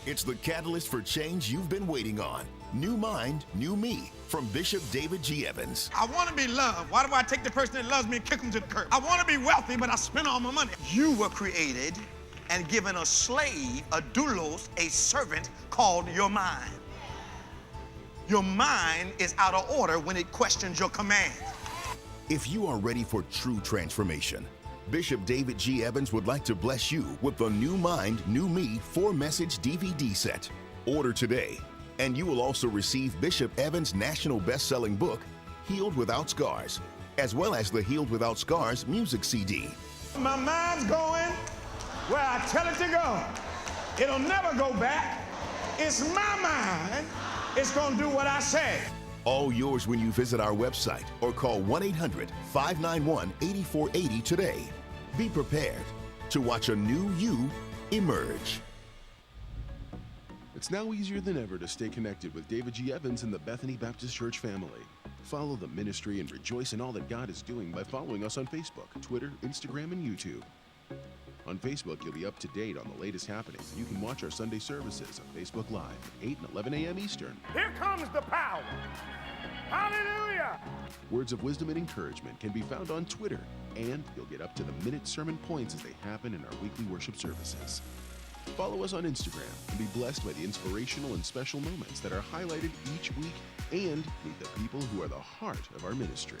It's the catalyst for change you've been waiting on. New Mind, New Me, from Bishop David G. Evans. I want to be loved. Why do I take the person that loves me and kick them to the curb? I want to be wealthy, but I spend all my money. You were created and given a slave, a doulos, a servant called your mind. Your mind is out of order when it questions your command. If you are ready for true transformation, Bishop David G. Evans would like to bless you with the New Mind, New Me 4-message DVD set. Order today, and you will also receive Bishop Evans' national best-selling book, Healed Without Scars, as well as the Healed Without Scars music CD. My mind's going where I tell it to go. It'll never go back. It's my mind. It's going to do what I say. All yours when you visit our website or call 1-800-591-8480 today. Be prepared to watch a new you emerge. It's now easier than ever to stay connected with David G. Evans and the Bethany Baptist Church family. Follow the ministry and rejoice in all that God is doing by following us on Facebook, Twitter, Instagram, and YouTube. On Facebook, you'll be up to date on the latest happenings. You can watch our Sunday services on Facebook Live at 8 and 11 a.m. Eastern. Here comes the power. Hallelujah. Words of wisdom and encouragement can be found on Twitter, and you'll get up-to-the-minute sermon points as they happen in our weekly worship services. Follow us on Instagram and be blessed by the inspirational and special moments that are highlighted each week, and meet the people who are the heart of our ministry.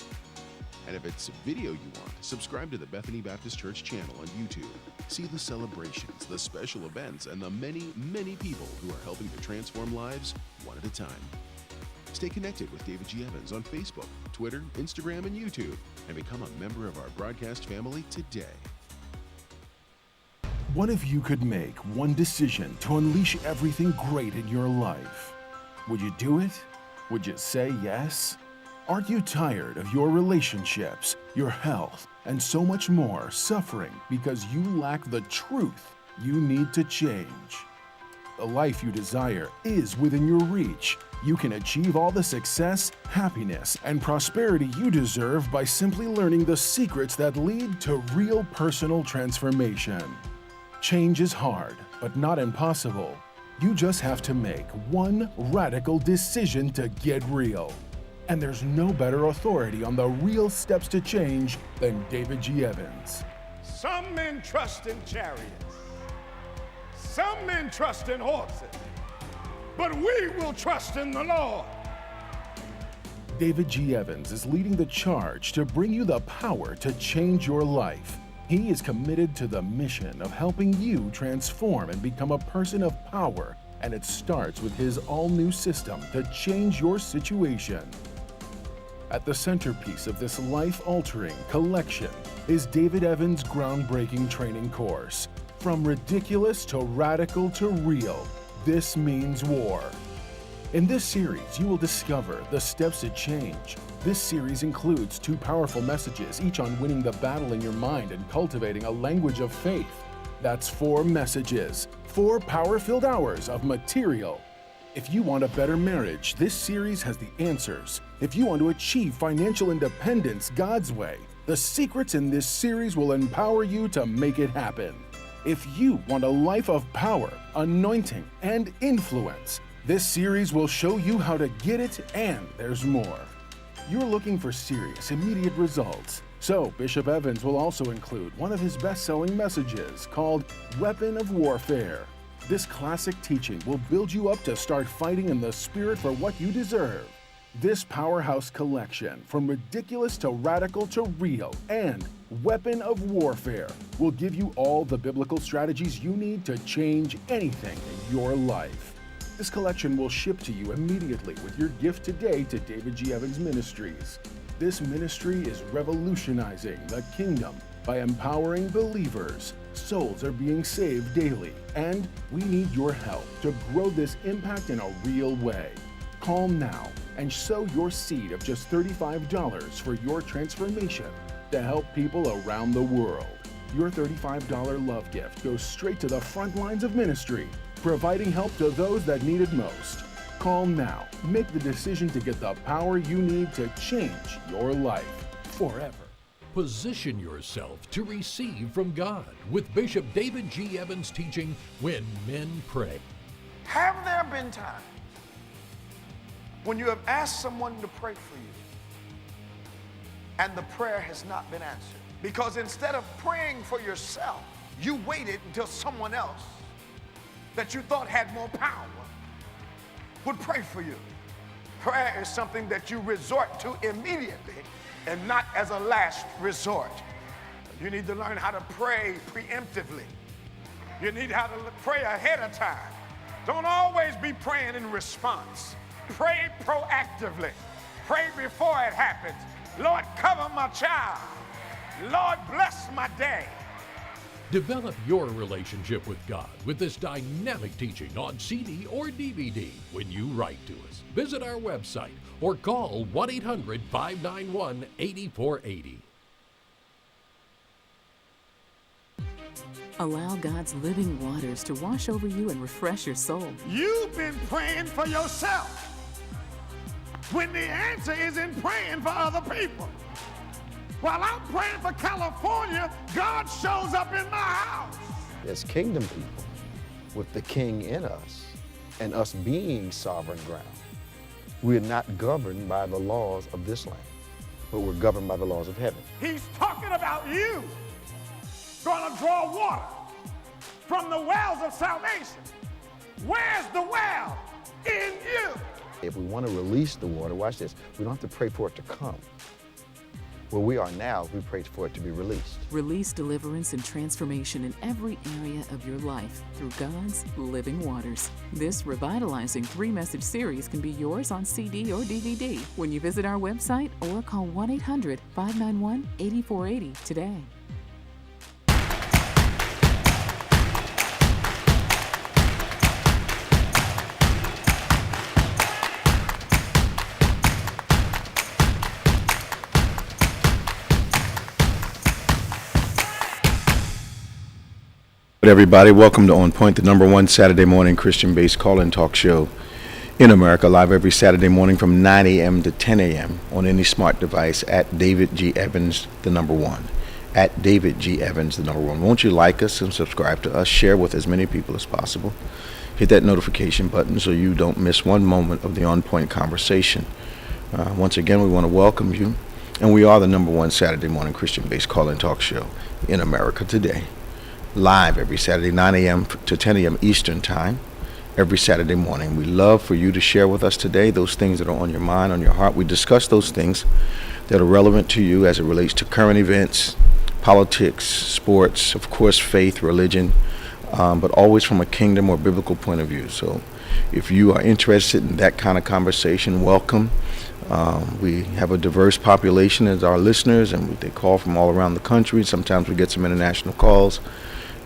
And if it's video you want, subscribe to the Bethany Baptist Church channel on YouTube. See the celebrations, the special events, and the many, many people who are helping to transform lives one at a time. Stay connected with David G. Evans on Facebook, Twitter, Instagram, and YouTube, and become a member of our broadcast family today. What if you could make one decision to unleash everything great in your life? Would you do it? Would you say yes? Aren't you tired of your relationships, your health, and so much more suffering because you lack the truth you need to change? The life you desire is within your reach. You can achieve all the success, happiness, and prosperity you deserve by simply learning the secrets that lead to real personal transformation. Change is hard, but not impossible. You just have to make one radical decision to get real. And there's no better authority on the real steps to change than David G. Evans. Some men trust in chariots. Some men trust in horses. But we will trust in the Lord. David G. Evans is leading the charge to bring you the power to change your life. He is committed to the mission of helping you transform and become a person of power, and it starts with his all-new system to change your situation. At the centerpiece of this life-altering collection is David Evans' groundbreaking training course. From ridiculous to radical to real, this means war. In this series, you will discover the steps to change. This series includes 2 powerful messages, each on winning the battle in your mind and cultivating a language of faith. That's 4 messages, 4 power-filled hours of material. If you want a better marriage, this series has the answers. If you want to achieve financial independence God's way, the secrets in this series will empower you to make it happen. If you want a life of power, anointing, and influence, this series will show you how to get it, and there's more. You're looking for serious, immediate results. So Bishop Evans will also include one of his best-selling messages called Weapon of Warfare. This classic teaching will build you up to start fighting in the spirit for what you deserve. This powerhouse collection, from ridiculous to radical to real, and Weapon of Warfare, will give you all the biblical strategies you need to change anything in your life. This collection will ship to you immediately with your gift today to David G. Evans Ministries. This ministry is revolutionizing the kingdom by empowering believers. Souls are being saved daily, and we need your help to grow this impact in a real way. Call now and sow your seed of just $35 for your transformation to help people around the world. Your $35 love gift goes straight to the front lines of ministry, providing help to those that need it most. Call now. Make the decision to get the power you need to change your life forever. Position yourself to receive from God with Bishop David G. Evans teaching When Men Pray. Have there been times when you have asked someone to pray for you and the prayer has not been answered? Because instead of praying for yourself, you waited until someone else that you thought had more power would pray for you. Prayer is something that you resort to immediately and not as a last resort. You need to learn how to pray preemptively. You need how to pray ahead of time. Don't always be praying in response. Pray proactively. Pray before it happens. Lord, cover my child. Lord, bless my day. Develop your relationship with God with this dynamic teaching on CD or DVD when you write to us. Visit our website or call 1-800-591-8480. Allow God's living waters to wash over you and refresh your soul. You've been praying for yourself when the answer is in praying for other people. While I'm praying for California, God shows up in my house. As kingdom people, with the king in us and us being sovereign ground, we're not governed by the laws of this land, but we're governed by the laws of heaven. He's talking about you going to draw water from the wells of salvation. Where's the well? In you. If we want to release the water, watch this, we don't have to pray for it to come. Where we are now, we pray for it to be released. Release deliverance and transformation in every area of your life through God's living waters. This revitalizing 3-message series can be yours on CD or DVD when you visit our website or call 1-800-591-8480 today. Everybody, welcome to On Point, the #1 Saturday morning Christian-based call-in talk show in America, live every Saturday morning from 9 a.m. to 10 a.m. on any smart device at David G. Evans, the #1. At David G. Evans, the #1. Won't you like us and subscribe to us, share with as many people as possible. Hit that notification button so you don't miss one moment of the On Point conversation. Once again, we want to welcome you, and we are the #1 Saturday morning Christian-based call-in talk show in America today. Live every Saturday, 9 a.m. to 10 a.m. Eastern Time, every Saturday morning. We love for you to share with us today those things that are on your mind, on your heart. We discuss those things that are relevant to you as it relates to current events, politics, sports, of course, faith, religion, but always from a kingdom or biblical point of view. So if you are interested in that kind of conversation, welcome. We have a diverse population as our listeners, and they call from all around the country. Sometimes we get some international calls.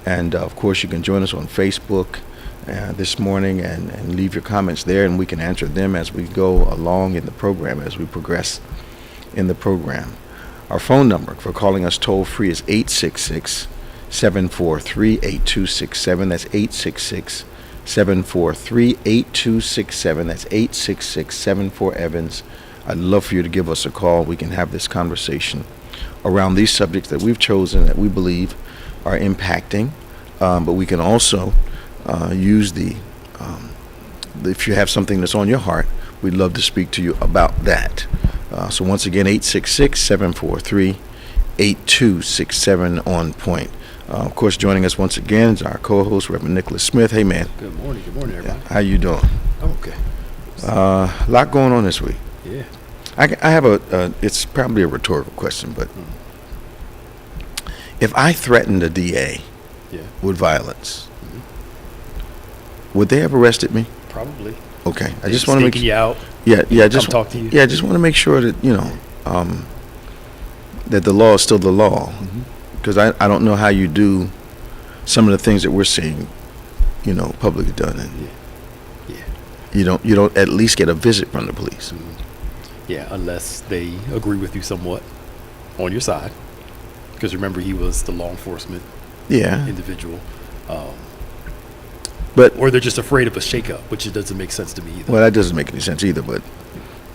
And of course, you can join us on Facebook this morning and leave your comments there, and we can answer them as we go along in the program, as we progress in the program. Our phone number for calling us toll free is 866-743-8267. That's 866-743-8267. That's 866-74-EVANS. I'd love for you to give us a call. We can have this conversation around these subjects that we've chosen that we believe are impacting, but we can also use if you have something that's on your heart, we'd love to speak to you about that. So once again, 866-743-8267 on point. Of course, joining us once again is our co-host, Reverend Nicholas Smith. Hey, man. Good morning, everybody. How you doing? I'm okay. A lot going on this week. Yeah. I have it's probably a rhetorical question, but if I threatened a DA with violence, would they have arrested me? Probably. Okay. I just want to make you out. Yeah. Just talk to you. Yeah. I just want to make sure that that the law is still the law, because I don't know how you do some of the things that we're seeing, publicly done, and you don't at least get a visit from the police. Yeah, unless they agree with you somewhat on your side. Because remember, he was the law enforcement individual. Or they're just afraid of a shakeup, which doesn't make sense to me either. Well, that doesn't make any sense either, but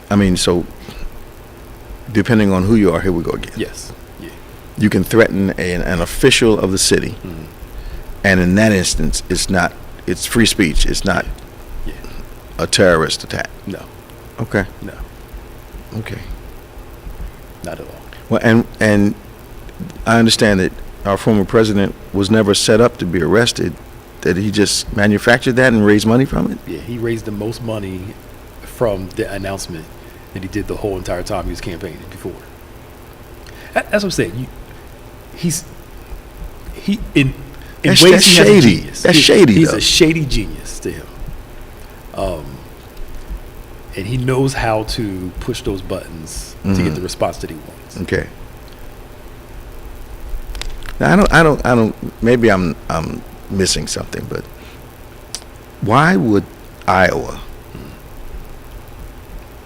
I mean, so depending on who you are, here we go again. Yes. Yeah. You can threaten an official of the city, and in that instance, it's free speech. It's not a terrorist attack. No. Okay. No. Okay. Not at all. Well, and I understand that our former president was never set up to be arrested. That he just manufactured that and raised money from it? Yeah, he raised the most money from the announcement that he did the whole entire time he was campaigning before. That's what I'm saying. In that's, ways that's he shady. has a genius. That's shady. He's though. a shady genius to him. And he knows how to push those buttons to get the response that he wants. Okay. Now I don't. Maybe I'm missing something, but why would Iowa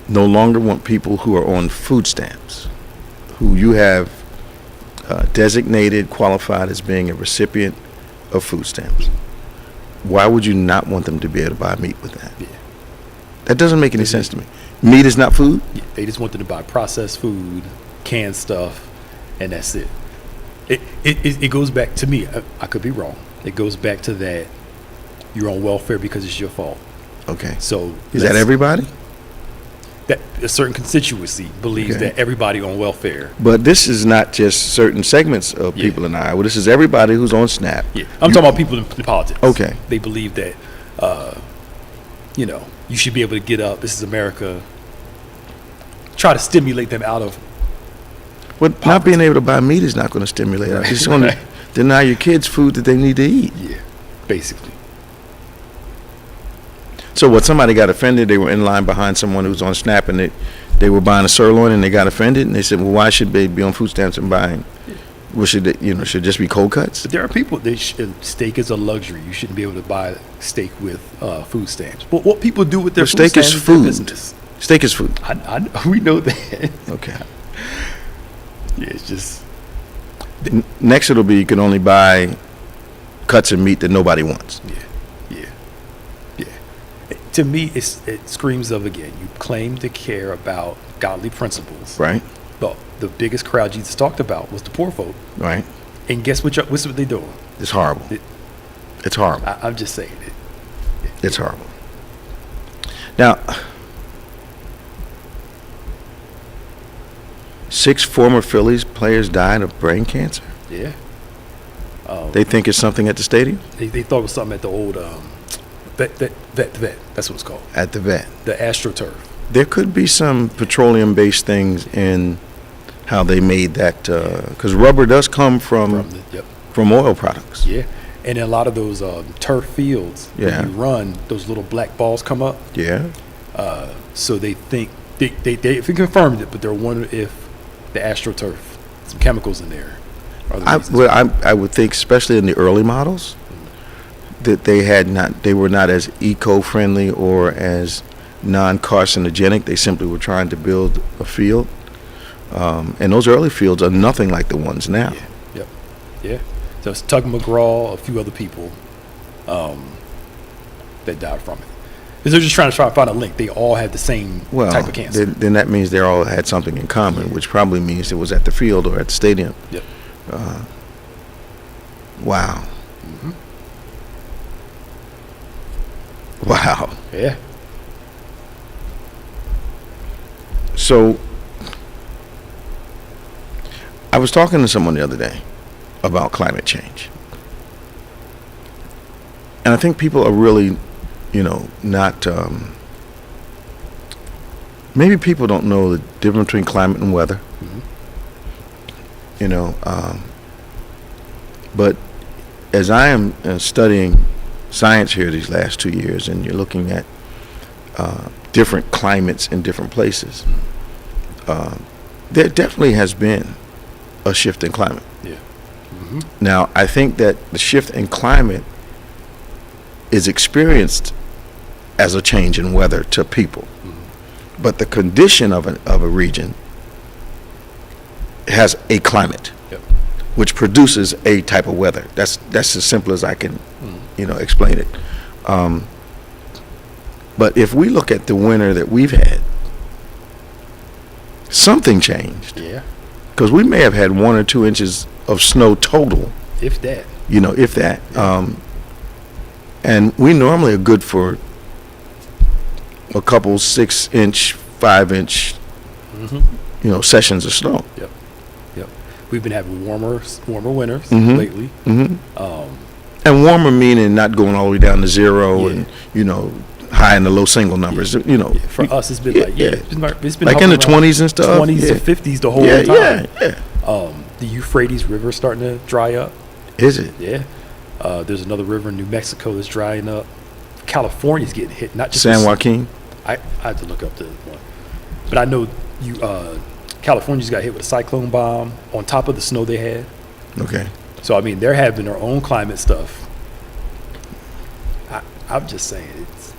no longer want people who are on food stamps, who you have designated, qualified as being a recipient of food stamps? Why would you not want them to be able to buy meat with that? Yeah. That doesn't make any sense to me. Meat is not food? Yeah, they just want them to buy processed food, canned stuff, and that's it. It goes back to me. I could be wrong. It goes back to that you're on welfare because it's your fault. Okay. So is that everybody? That a certain constituency believes that everybody on welfare. But this is not just certain segments of people in Iowa. This is everybody who's on SNAP. Yeah, I'm talking about people in politics. Okay. They believe that, you should be able to get up. This is America. Try to stimulate them out of. But not being able to buy meat is not going to stimulate us. It's going to deny your kids food that they need to eat. Yeah, basically. So what, somebody got offended, they were in line behind someone who was on SNAP, and they were buying a sirloin, and they got offended, and they said, well, why should they be on food stamps and buying? Well, should it just be cold cuts? But there are people, steak is a luxury. You shouldn't be able to buy steak with food stamps. But what people do with their food steak stamps is food. is their business. Steak is food. We know that. Okay. Yeah, it's just. Next it'll be you can only buy cuts of meat that nobody wants. Yeah. To me, it screams of, again, you claim to care about godly principles. Right. But the biggest crowd Jesus talked about was the poor folk. Right. And guess what they're doing? It's horrible. It's horrible. I'm just saying it. It's horrible. Now, 6 former Phillies players died of brain cancer. Yeah. They think it's something at the stadium? They thought it was something at the old vet. That's what it's called. At the vet. The AstroTurf. There could be some petroleum-based things in how they made that, because rubber does come from oil products. Yeah. And in a lot of those turf fields, when you run, those little black balls come up. Yeah. So they think, they confirmed it, but they're wondering if the AstroTurf, some chemicals in there. I would think, especially in the early models, that they were not as eco-friendly or as non-carcinogenic. They simply were trying to build a field, and those early fields are nothing like the ones now. Yeah. So it's Tug McGraw, a few other people that died from it. Because they're just trying to find a link. They all had the same type of cancer. Then that means they all had something in common, which probably means it was at the field or at the stadium. Yep. Wow. Mm-hmm. Wow. Yeah. So I was talking to someone the other day about climate change. And I think people are really, not, maybe people don't know the difference between climate and weather. Mm-hmm. But as I am studying science here these last 2 years, and you're looking at different climates in different places, there definitely has been a shift in climate. Yeah. Mm-hmm. Now, I think that the shift in climate is experienced as a change in weather to people. Mm-hmm. But the condition of a region has a climate, which produces a type of weather. That's as simple as I can, explain it. But if we look at the winter that we've had, something changed. Yeah. Because we may have had 1 or 2 inches of snow total. If that. If that. And we normally are good for a couple 6-inch, 5-inch, sessions of snow. Yep. We've been having warmer winters lately. And warmer meaning not going all the way down to zero and, high in the low single numbers, For us, it's been it's been like in the 20s and stuff. 20s to 50s the whole time. The Euphrates River is starting to dry up. Is it? Yeah. There's another river in New Mexico that's drying up. California's getting hit, not just San Joaquin. I had to look up the one, but I know California's got hit with a cyclone bomb on top of the snow they had. Okay. So I mean, they're having their own climate stuff. I'm just saying it's.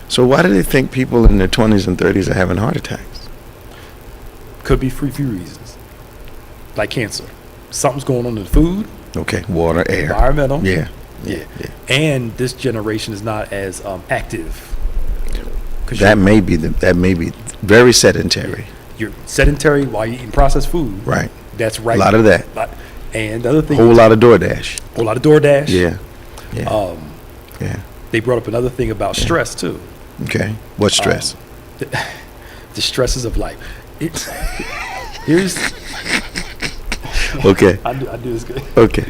So why do they think people in their 20s and 30s are having heart attacks? Could be for a few reasons, like cancer. Something's going on in the food. Okay, water, air, environmental. Yeah. And this generation is not as active. That may be very sedentary. You're sedentary while you're eating processed food. Right. That's right. A lot of that. And the other thing. Whole lot of DoorDash. Yeah. They brought up another thing about stress too. Okay. What stress? The stresses of life. Here's. Okay. I do this good. Okay.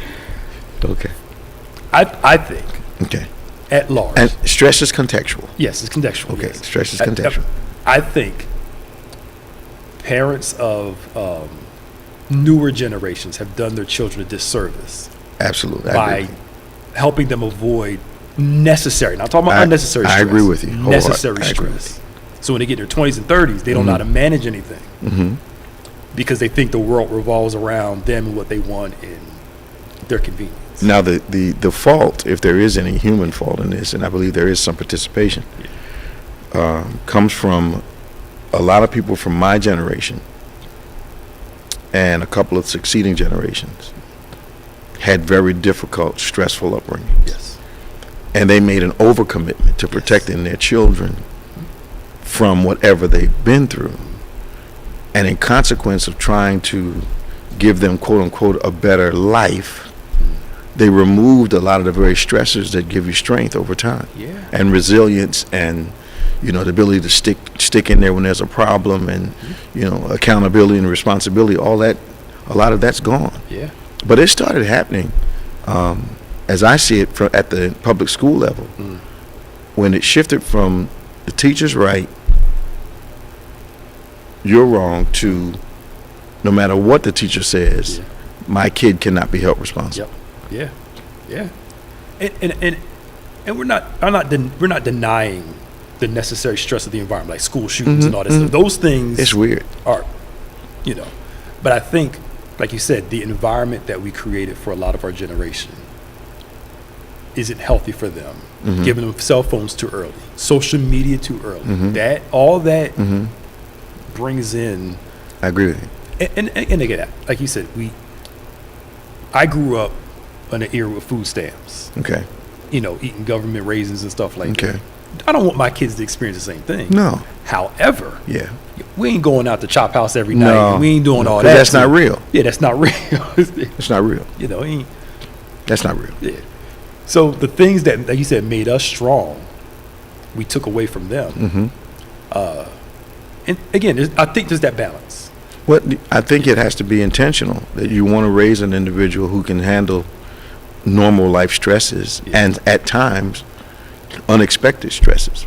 I think. Okay. At large. And stress is contextual. Yes, it's contextual. Okay. Yes. Stress is contextual. I think parents of newer generations have done their children a disservice. Absolutely. By helping them avoid necessary. Not talking about unnecessary stress. I agree with you. Necessary stress. So when they get in their 20s and 30s, they don't know how to manage anything. Because they think the world revolves around them and what they want and their convenience. Now, the fault, if there is any human fault in this, and I believe there is some participation, comes from a lot of people from my generation and a couple of succeeding generations had very difficult, stressful upbringings. Yes. And they made an overcommitment to protecting their children from whatever they've been through. And in consequence of trying to give them, quote unquote, a better life, they removed a lot of the very stressors that give you strength over time. Yeah. And resilience and, the ability to stick in there when there's a problem and, accountability and responsibility, all that, a lot of that's gone. Yeah. But it started happening, as I see it, at the public school level, when it shifted from the teacher's right, you're wrong, to no matter what the teacher says, my kid cannot be held responsible. Yep. Yeah. And we're not denying the necessary stress of the environment, like school shootings and all that stuff. Those things, it's weird, are, but I think, like you said, the environment that we created for a lot of our generation isn't healthy for them. Giving them cell phones too early, social media too early. That brings in. I agree with you. And again, like you said, I grew up in an era with food stamps. Okay. Eating government raisins and stuff like that. I don't want my kids to experience the same thing. No. However, we ain't going out to Chop House every night. No. We ain't doing all that. That's not real. Yeah, that's not real. It's not real. That's not real. Yeah. So the things that, like you said, made us strong, we took away from them. And again, I think there's that balance. I think it has to be intentional, that you want to raise an individual who can handle normal life stresses and at times unexpected stresses.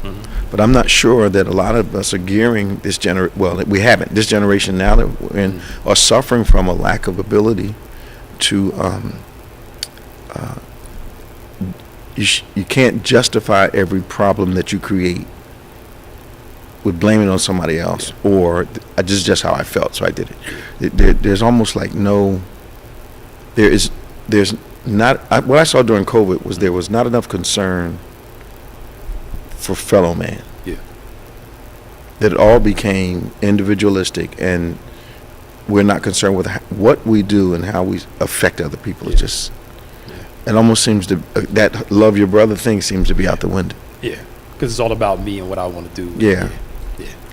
But I'm not sure that a lot of us are gearing this this generation now that we're in are suffering from a lack of ability to you can't justify every problem that you create with blaming it on somebody else, or this is just how I felt, so I did it. There's almost like there's not. What I saw during COVID was there was not enough concern for fellow man. Yeah. That it all became individualistic, and we're not concerned with what we do and how we affect other people. It just, it almost seems to that love your brother thing seems to be out the window. Yeah, because it's all about me and what I want to do. Yeah.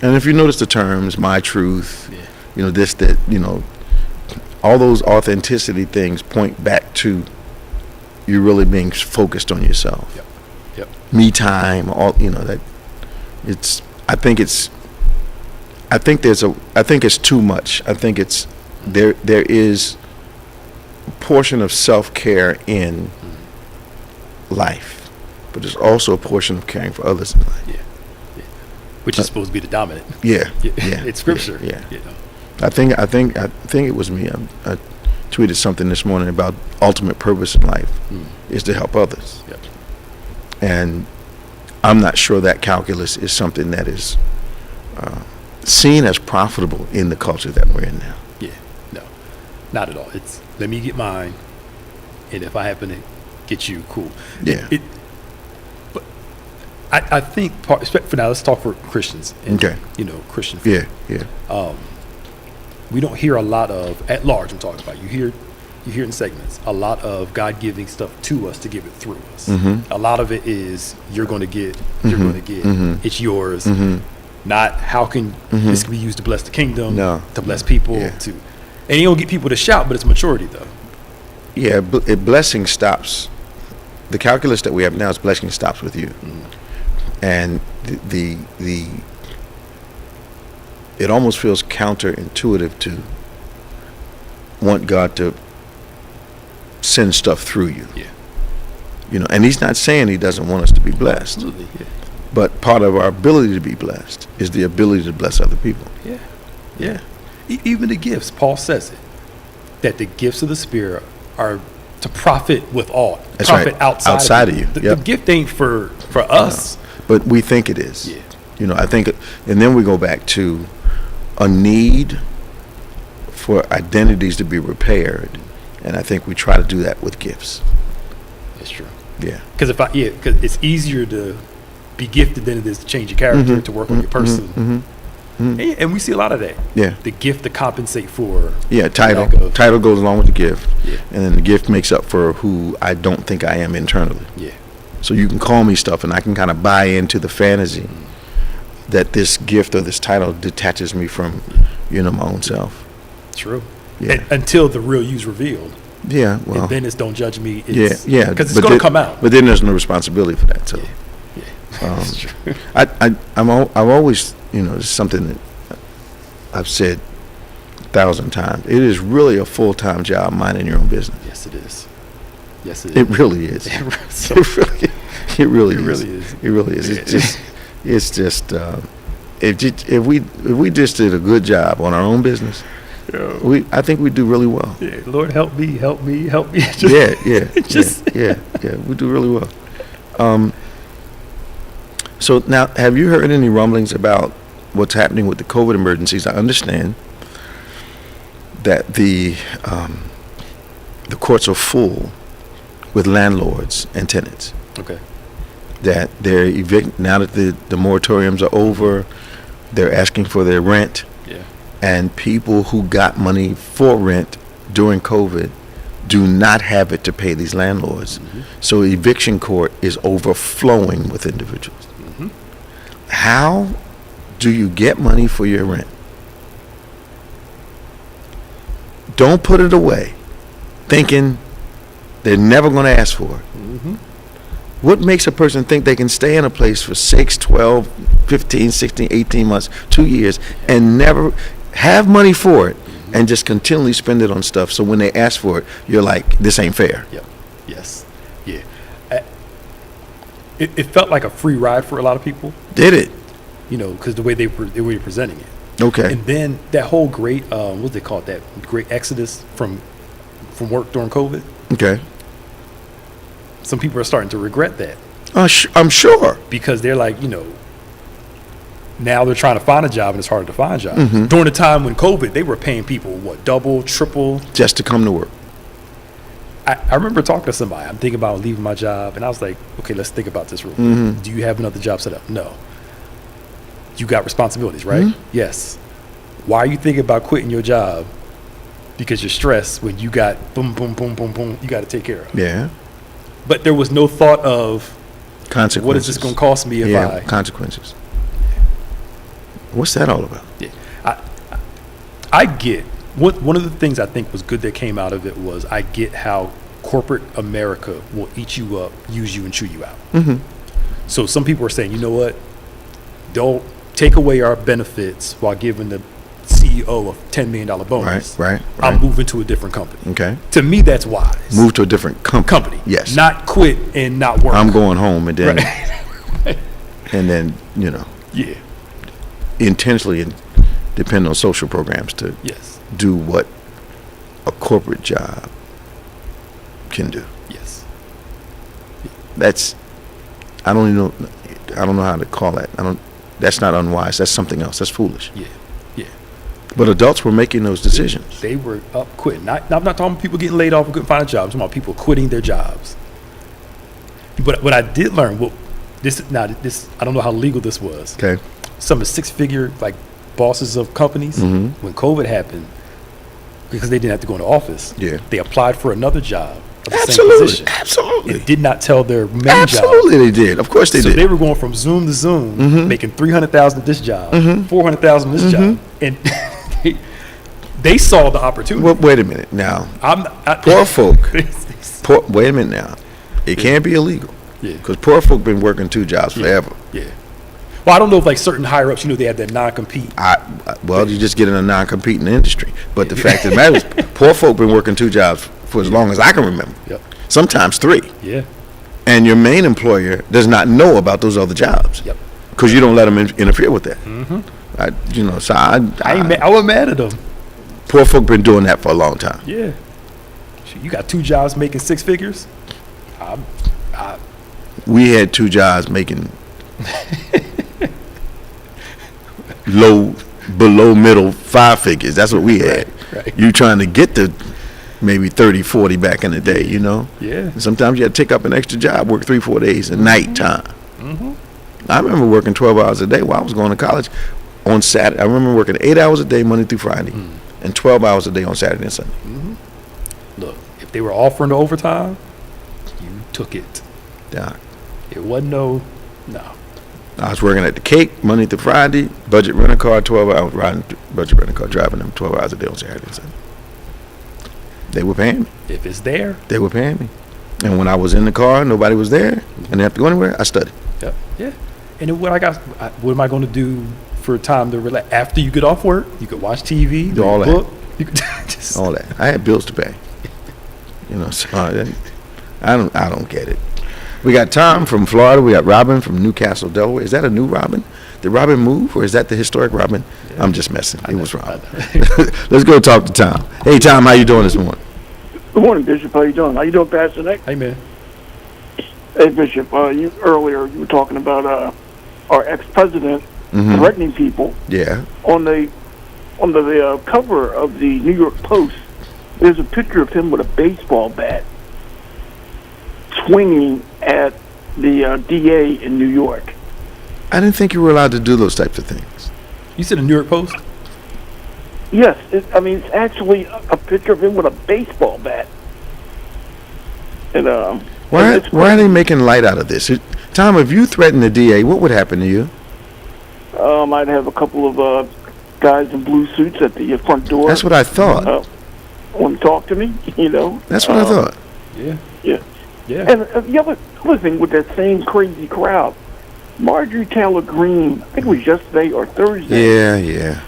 And if you notice the terms, my truth, this, that, all those authenticity things point back to you really being focused on yourself. me time, all that. I think it's too much. I think it's there is a portion of self-care in life, but there's also a portion of caring for others in life. Yeah. Which is supposed to be the dominant. Yeah. It's scripture. Yeah. I think it was me. I tweeted something this morning about ultimate purpose in life is to help others. Yep. And I'm not sure that calculus is something that is seen as profitable in the culture that we're in now. Yeah, no, not at all. It's let me get mine, and if I happen to get you, cool. Yeah. But I think for now, let's talk for Christians. And, okay. Christian. Yeah. We don't hear a lot of, at large I'm talking about, you hear in segments, a lot of God giving stuff to us to give it through us. Mm-hmm. A lot of it is you're going to get, it's yours. Not how can this can be used to bless the kingdom, to bless people, and you don't get people to shout, but it's maturity though. Yeah, blessing stops. The calculus that we have now is blessing stops with you. And the it almost feels counterintuitive to want God to send stuff through you. Yeah. And he's not saying he doesn't want us to be blessed. Absolutely, yeah. But part of our ability to be blessed is the ability to bless other people. Yeah. Even the gifts, Paul says it, that the gifts of the Spirit are to profit with all. That's profit right. outside of you. The gift ain't for us. No. But we think it is. Yeah. I think, and then we go back to a need for identities to be repaired, and I think we try to do that with gifts. That's true. Yeah. Because it's easier to be gifted than it is to change your character, to work on your person. And we see a lot of that. Yeah. The gift to compensate for. Yeah, title goes along with the gift. Yeah. And then the gift makes up for who I don't think I am internally. Yeah. So you can call me stuff and I can kind of buy into the fantasy that this gift or this title detaches me from, my own self. True. Yeah. Until the real you's revealed. Yeah, well. And then it's don't judge me. Yeah. Because it's going to come out. But then there's no responsibility for that. So. Yeah. That's true. I've always, it's something that I've said 1,000 times. It is really a full-time job minding your own business. Yes, it is. It really is. It really is. It really is. It's just if we just did a good job on our own business, I think we do really well. Yeah, Lord, help me. Yeah. We do really well. So now, have you heard any rumblings about what's happening with the COVID emergencies? I understand that the courts are full with landlords and tenants. Okay. That they're now that the moratoriums are over, they're asking for their rent. Yeah. And people who got money for rent during COVID do not have it to pay these landlords. So eviction court is overflowing with individuals. How do you get money for your rent? Don't put it away thinking they're never going to ask for it. What makes a person think they can stay in a place for 6, 12, 15, 16, 18 months, 2 years, and never have money for it and just continually spend it on stuff? So when they ask for it, you're like, this ain't fair. Yep. Yes. Yeah. It felt like a free ride for a lot of people. Did it? Because the way they were presenting it. Okay. And then that whole great, what they call it, that great exodus from work during COVID. Okay. Some people are starting to regret that. I'm sure. Because they're like, now they're trying to find a job and it's harder to find jobs. During the time when COVID, they were paying people, double, triple? Just to come to work. I remember talking to somebody. I'm thinking about leaving my job, and I was like, okay, let's think about this real quick. Do you have another job set up? No. You got responsibilities, right? Yes. Why are you thinking about quitting your job? Because you're stressed when you got boom, boom, boom, boom, boom, you got to take care of. Yeah. But there was no thought of consequences. What is this going to cost me if consequences. What's that all about? Yeah. I get one of the things I think was good that came out of it was I get how corporate America will eat you up, use you, and chew you out. So some people are saying, you know what? Don't take away our benefits while giving the CEO a $10 million bonus. Right. I'm moving to a different company. Okay. To me, that's wise. Move to a different company. Yes. Not quit and not work. I'm going home and then, Right. and then Yeah. intentionally depend on social programs to Yes. do what a corporate job can do. Yes. That's I don't know how to call that. That's not unwise. That's something else. That's foolish. Yeah. Yeah. But adults were making those decisions. They were up quitting. I'm not talking about people getting laid off and couldn't find a job. I'm talking about people quitting their jobs. But what I did learn, this I don't know how legal this was. Okay. Some of the six-figure bosses of companies, when COVID happened, because they didn't have to go into office, they applied for another job of the same position. Absolutely. And did not tell their main job. Absolutely, they did. Of course they did. So they were going from Zoom to Zoom, making $300,000 at this job, $400,000 at this job, and they saw the opportunity. Well, wait a minute now. Poor folk. Wait a minute now. It can't be illegal. Yeah. Because poor folk been working two jobs forever. Yeah. Well, I don't know if certain higher ups, they have that non-compete. Well, you just get in a non-compete in the industry. But the fact of the matter is, poor folk been working two jobs for as long as I can remember. Yep. Sometimes three. Yeah. And your main employer does not know about those other jobs. Yep. Because you don't let them interfere with that. So I wasn't mad at them. Poor folk been doing that for a long time. Yeah. You got two jobs making six figures? We had two jobs making below middle five figures. That's what we had. Right. You trying to get to maybe 30, 40 back in the day, Yeah. And sometimes you had to take up an extra job, work 3-4 days at night time. I remember working 12 hours a day while I was going to college on Saturday. I remember working 8 hours a day Monday through Friday and 12 hours a day on Saturday and Sunday. Look, if they were offering the overtime, you took it. Yeah. It wasn't no. I was working at the Cape Monday through Friday, budget rental car, 12 hours riding budget rental car, driving them 12 hours a day on Saturday and Sunday. They were paying me. If it's there, they were paying me. And when I was in the car, nobody was there, and didn't have to go anywhere, I studied. Yeah. And then what am I going to do for time to relax? After you get off work, you could watch TV, do all that. Book, you could all that. I had bills to pay. So I don't get it. We got Tom from Florida. We got Robin from Newcastle, Delaware. Is that a new Robin? Did Robin move, or is that the historic Robin? Yeah. I'm just messing. It was Robin. Let's go talk to Tom. Hey, Tom, how you doing this morning? Good morning, Bishop. How you doing? How you doing, Pastor Nick? Hey, man. Hey, Bishop. Earlier you were talking about our ex-president threatening people. Yeah. On the cover of the New York Post, there's a picture of him with a baseball bat swinging at the DA in New York. I didn't think you were allowed to do those types of things. You said the New York Post? Yes. It's actually a picture of him with a baseball bat. And why are they making light out of this? Tom, if you threatened the DA, what would happen to you? I'd have a couple of guys in blue suits at the front door. That's what I thought. Want to talk to me, That's what I thought. Yeah. Yeah. And the other thing with that same crazy crowd, Marjorie Taylor Greene, I think it was yesterday or Thursday. Yeah.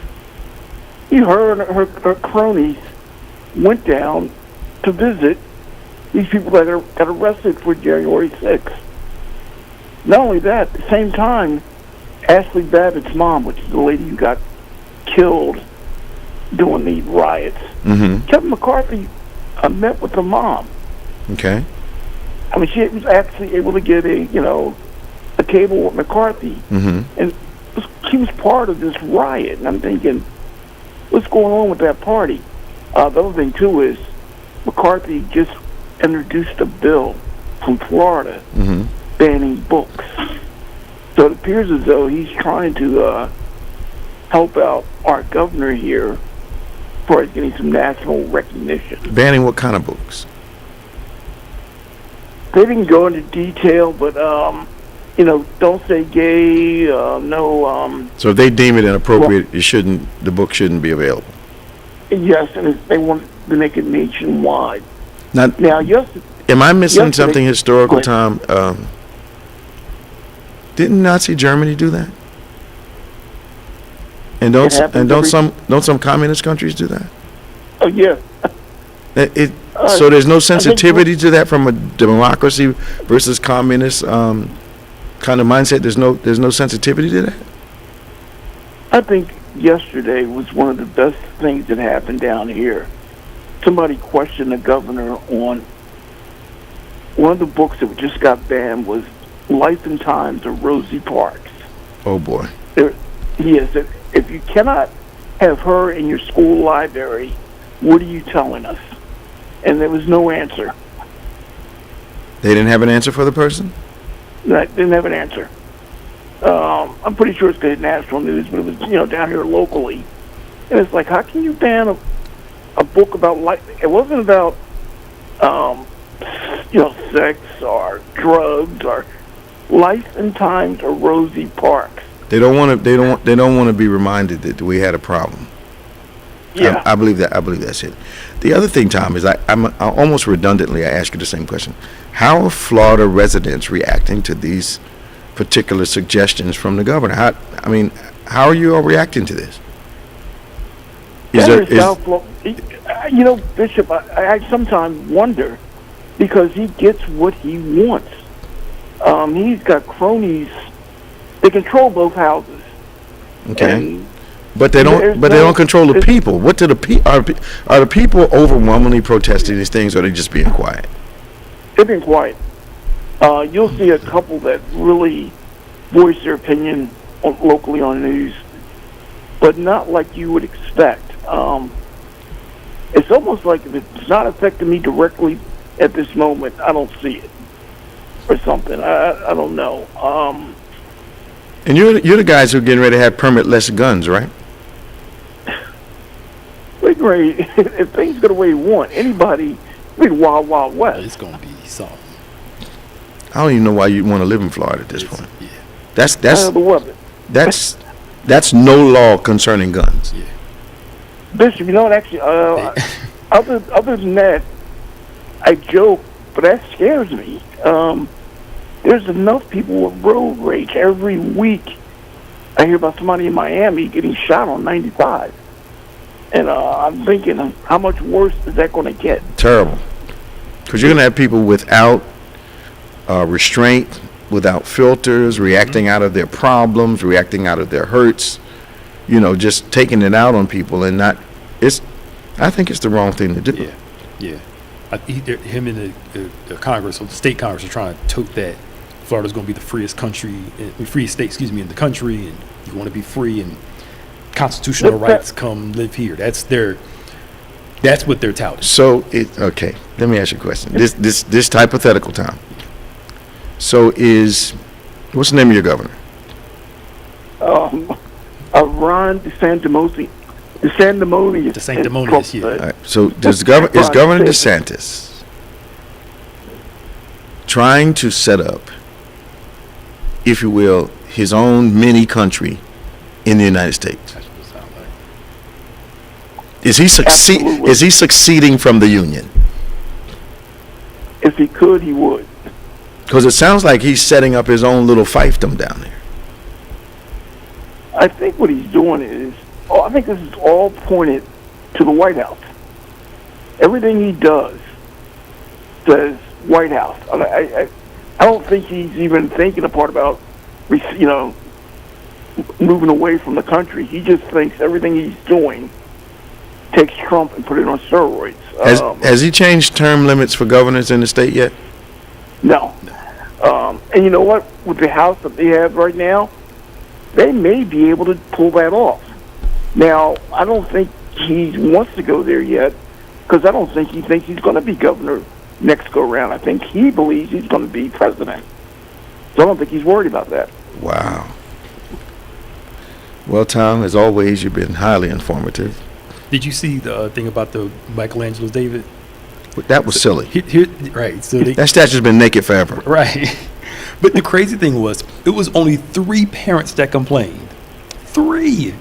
Her and her cronies went down to visit these people that got arrested for January 6th. Not only that, at the same time, Ashley Babbitt's mom, which is the lady who got killed during the riots, Kevin McCarthy met with the mom. Okay. She was actually able to get a table with McCarthy, and she was part of this riot. And I'm thinking, what's going on with that party? The other thing too is McCarthy just introduced a bill from Florida banning books. So it appears as though he's trying to help out our governor here as far as getting some national recognition. Banning what kind of books? They didn't go into detail, but don't say gay, no. So if they deem it inappropriate, the book shouldn't be available. Yes, and they want to make it nationwide. Now, yes. Am I missing something historical, Tom? Didn't Nazi Germany do that? And don't some communist countries do that? Oh yeah. So there's no sensitivity to that from a democracy versus communist kind of mindset. There's no sensitivity to that. I think yesterday was one of the best things that happened down here. Somebody questioned the governor on one of the books that just got banned was Life and Times of Rosie Parks. Oh boy. Yes, if you cannot have her in your school library, what are you telling us? And there was no answer. They didn't have an answer for the person? No, didn't have an answer. I'm pretty sure it's good national news, but it was, down here locally. And it's like, how can you ban a book about life? It wasn't about, sex or drugs or Life and Times or Rosie Parks. They don't want to be reminded that we had a problem. Yeah. I believe that's it. The other thing, Tom, is I'm almost redundantly I ask you the same question. How are Florida residents reacting to these particular suggestions from the governor? How are you all reacting to this? Bishop, I sometimes wonder because he gets what he wants. He's got cronies. They control both houses. Okay. But they don't control the people. What do are the people overwhelmingly protesting these things, or are they just being quiet? They're being quiet. You'll see a couple that really voice their opinion locally on news, but not like you would expect. It's almost like if it's not affecting me directly at this moment, I don't see it, or something. I don't know. And you're the guys who are getting ready to have permitless guns, right? If things go the way you want, anybody, wild, wild west. It's going to be something. I don't even know why you want to live in Florida at this point. Yeah. That's no law concerning guns. Yeah. Bishop, actually, other than that, I joke, but that scares me. There's enough people with road rage every week. I hear about somebody in Miami getting shot on 95. And I'm thinking, how much worse is that going to get? Terrible. Because you're going to have people without restraint, without filters, reacting out of their problems, reacting out of their hurts, just taking it out on people and not. I think it's the wrong thing to do. Yeah. Him and the Congress, or the state Congress, are trying to tote that Florida's going to be the freest state, in the country, and you want to be free and constitutional rights come live here. That's what they're touting. So okay. Let me ask you a question. This hypothetical, Tom. So what's the name of your governor? Ron DeSantis. DeSanctimonious, yeah. All right. So is Governor DeSantis trying to set up, if you will, his own mini country in the United States? That's what it sounds like. Is he succeeding from the Union? If he could, he would. Because it sounds like he's setting up his own little fiefdom down there. I think what he's doing is, I think this is all pointed to the White House. Everything he does says White House. I don't think he's even thinking a part about, moving away from the country. He just thinks everything he's doing takes Trump and put it on steroids. Has he changed term limits for governors in the state yet? No. And you know what? With the House that they have right now, they may be able to pull that off. Now, I don't think he wants to go there yet, because I don't think he thinks he's going to be governor next go around. I think he believes he's going to be president. So I don't think he's worried about that. Wow. Well, Tom, as always, you've been highly informative. Did you see the thing about the Michelangelo's David? That was silly. Right. So that statue's been naked forever. Right. But the crazy thing was, it was only 3 parents that complained. 3.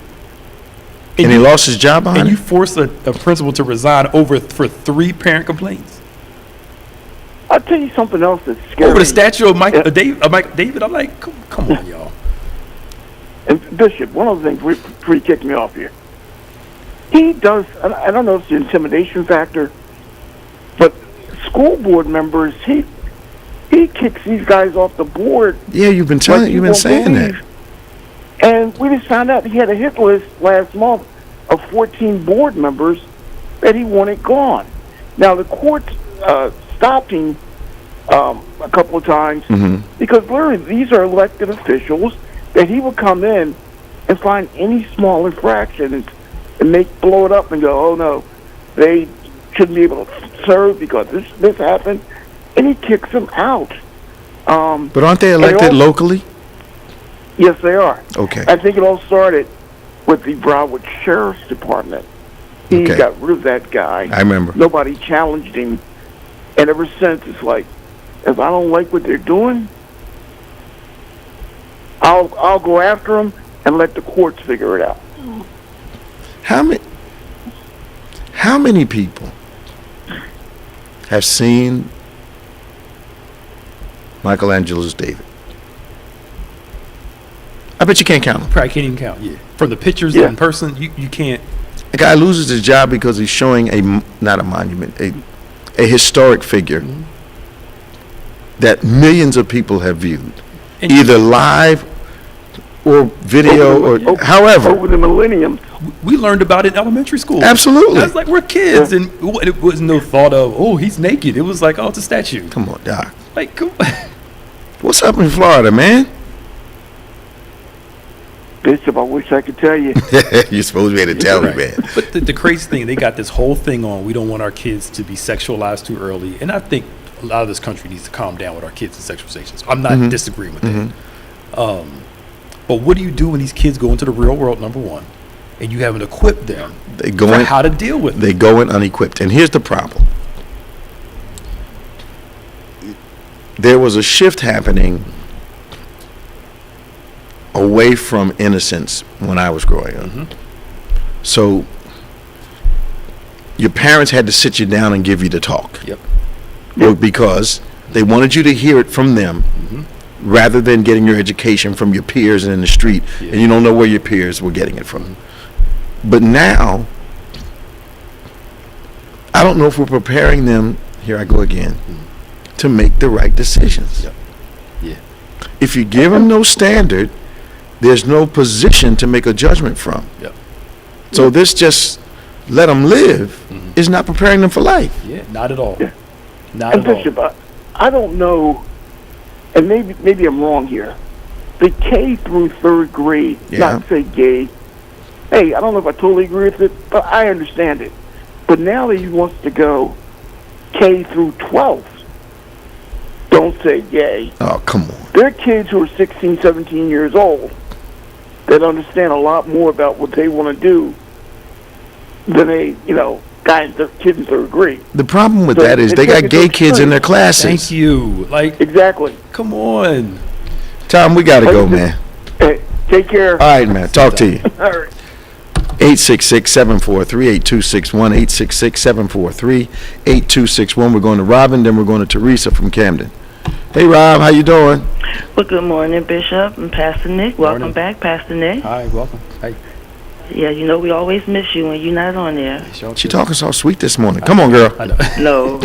And he lost his job behind it? And you forced a principal to resign for 3 parent complaints? I'll tell you something else that's scary. Over the statue of Mike David, I'm like, come on, y'all. And Bishop, one of the things before you kick me off here, he does, I don't know if it's the intimidation factor, but school board members, he kicks these guys off the board. Yeah, you've been saying that. And we just found out he had a hit list last month of 14 board members that he wanted gone. Now, the court stopped him a couple of times because literally these are elected officials that he would come in and find any small infraction and blow it up and go, oh no, they shouldn't be able to serve because this happened, and he kicks them out. But aren't they elected locally? Yes, they are. Okay. I think it all started with the Broward Sheriff's Department. He got rid of that guy. I remember. Nobody challenged him. And ever since, it's like, if I don't like what they're doing, I'll go after them and let the courts figure it out. How many people have seen Michelangelo's David? I bet you can't count them. Probably can't even count. Yeah, from the pictures in person, you can't. A guy loses his job because he's showing not a monument, a historic figure that millions of people have viewed, either live or video or however. Over the millennium. We learned about it in elementary school. Absolutely. That's like we're kids, and it was no thought of, oh, he's naked. It was like, oh, it's a statue. Come on, Doc. Like, come on. What's up in Florida, man? Bishop, I wish I could tell you. You're supposed to be able to tell me, man. But the crazy thing, they got this whole thing on. We don't want our kids to be sexualized too early, and I think a lot of this country needs to calm down with our kids and sexualizations. I'm not disagreeing with that. But what do you do when these kids go into the real world, number one, and you haven't equipped them for how to deal with it? They go in unequipped. And here's the problem. There was a shift happening away from innocence when I was growing up. So your parents had to sit you down and give you the talk. Because they wanted you to hear it from them rather than getting your education from your peers and in the street, and you don't know where your peers were getting it from. But now, I don't know if we're preparing them, here I go again, to make the right decisions. If you give them no standard, there's no position to make a judgment from. So this just let them live is not preparing them for life. Not at all. Not and at Bishop, all. I don't know, and maybe I'm wrong here. The K through third grade, not to say gay. Hey, I don't know if I totally agree with it, but I understand it. But now that he wants to go K through 12, don't say gay. Oh, come on. There are kids who are 16, 17 years old that understand a lot more about what they want to do than kids in third grade. The problem with that is they got gay kids in their classes. Thank you. Exactly. Come on. Tom, we got to go, man. Hey, take care. All right, man. Talk to you. All right. 866-743-8261, 866-743-8261. We're going to Robin, then we're going to Teresa from Camden. Hey, Rob, how you doing? Well, good morning, Bishop and Pastor Nick. Welcome back, Pastor Nick. Hi, welcome. Hey. Yeah, we always miss you when you're not on there. She talking so sweet this morning. Come on, girl. No,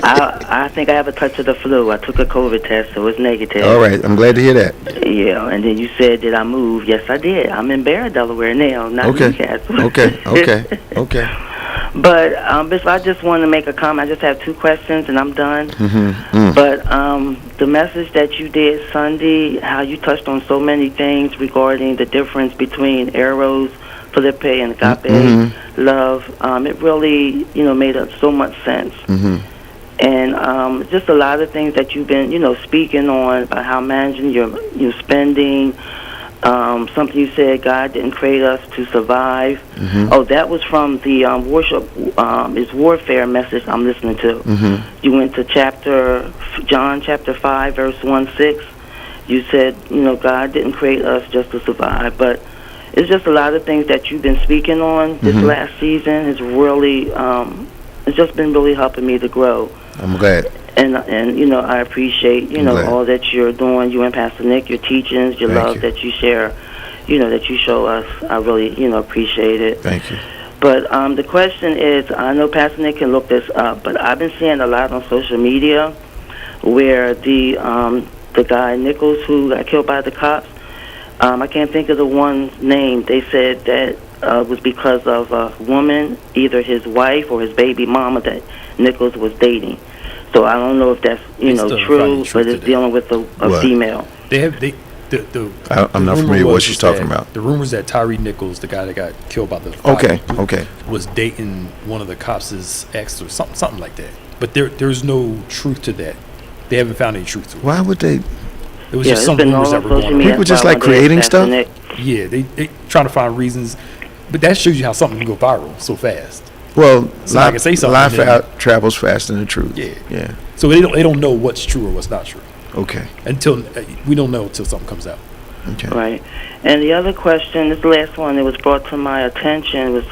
I think I have a touch of the flu. I took a COVID test, so it's negative. All right, I'm glad to hear that. Yeah, and then you said, did I move? Yes, I did. I'm in Barra, Delaware now, not Newcastle. Okay. But, Bishop, I just want to make a comment. I just have two questions, and I'm done. But the message that you did Sunday, how you touched on so many things regarding the difference between eros, Philippe, and agape love, it really, made so much sense. And just a lot of things that you've been, speaking on about how managing your spending. Something you said, God didn't create us to survive. Oh, that was from the worship is warfare message I'm listening to. You went to John chapter 5, verse 1-6. You said, God didn't create us just to survive, but it's just a lot of things that you've been speaking on this last season has really it's just been really helping me to grow. I'm glad. And you know, I appreciate, you know, glad. all that you're doing, you and Pastor Nick, your teachings, your Thank love you. that you share, you know, that you show us. I really, you know, appreciate it. Thank you. But the question is, I know Pastor Nick can look this up, but I've been seeing a lot on social media where the guy Nichols who got killed by the cops, I can't think of the one's name. They said that was because of a woman, either his wife or his baby mama that Nichols was dating. So I don't know if that's, you know, true, but it's dealing with a female. I'm not familiar with what she's talking about. The rumors that Tyree Nichols, the guy that got killed by the okay, was dating one of the cops' ex or something like that. But there's no truth to that. They haven't found any truth to it. Why would they? It was just some rumors that were going on. People just like creating stuff. Yeah, they trying to find reasons, but that shows you how something can go viral so fast. Well, I can say something. Life travels faster than the truth. Yeah. So they don't know what's true or what's not true. Okay. Until we don't know until something comes out. Okay. Right. And the other question, this last one that was brought to my attention was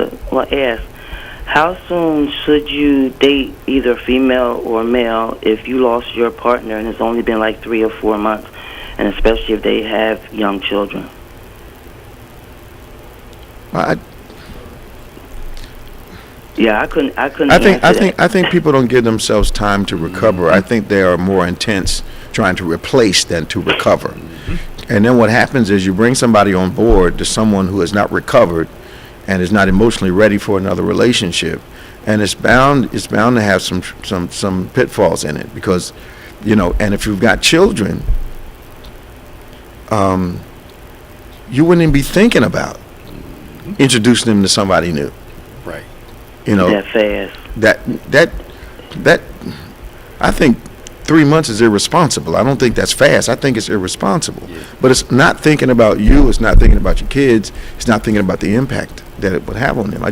asked, how soon should you date either female or male if you lost your partner and it's only been like 3 or 4 months, and especially if they have young children? I couldn't. I think people don't give themselves time to recover. I think they are more intense trying to replace than to recover. And then what happens is you bring somebody on board to someone who has not recovered and is not emotionally ready for another relationship, and it's bound to have some pitfalls in it, because, you know, and if you've got children, you wouldn't even be thinking about introducing them to somebody new. Right. You know, that fast. That I think 3 months is irresponsible. I don't think that's fast. I think it's irresponsible. Yeah. But it's not thinking about you. It's not thinking about your kids. It's not thinking about the impact that it would have on them.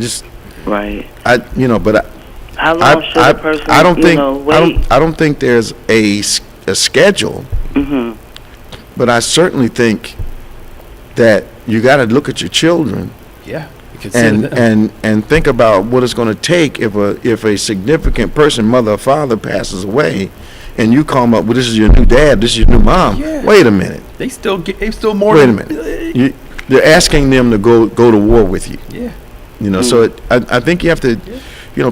Right. How long should a person, wait? I don't think there's a schedule. Mm-hmm. But I certainly think that you got to look at your children. Yeah. And think about what it's going to take if a significant person, mother or father, passes away, and you call them up, well, this is your new dad, this is your new mom. Yeah. Wait a minute. They still more. Wait a minute. You're asking them to go to war with you. Yeah. You know, so I think you have to. You know,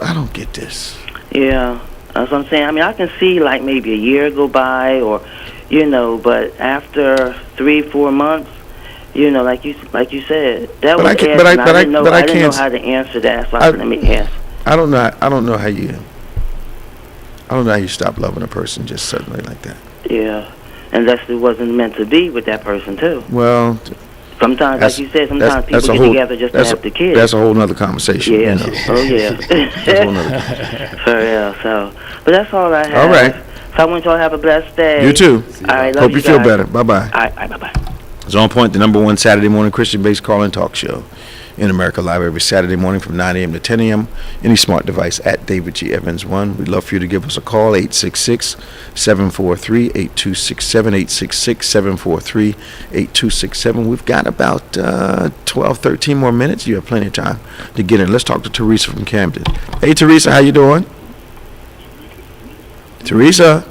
I don't get this. Yeah, that's what I'm saying. I mean, I can see like maybe a year go by, or, you know, but after 3-4 months. You know, like you said, that was asked, and I didn't know how to answer that. So let me ask. I don't know how you stop loving a person just suddenly like that. Yeah, unless it wasn't meant to be with that person too. Well, sometimes, like you said, sometimes people get together just to have the kids. That's a whole nother conversation. Yeah. You know. Oh yeah. That's a whole nother conversation. But that's all I have. All right. So I want y'all to have a blessed day. You too. All right. Hope you feel better. Bye bye. All right. Bye bye. It's On Point, the #1 Saturday morning Christian-based call-in talk show in America, live every Saturday morning from 9 a.m. to 10 a.m. Any smart device at David G. Evans 1. We'd love for you to give us a call, 866-743-8267, 866-743-8267. We've got about 12, 13 more minutes. You have plenty of time to get in. Let's talk to Teresa from Camden. Hey, Teresa, how you doing? Teresa,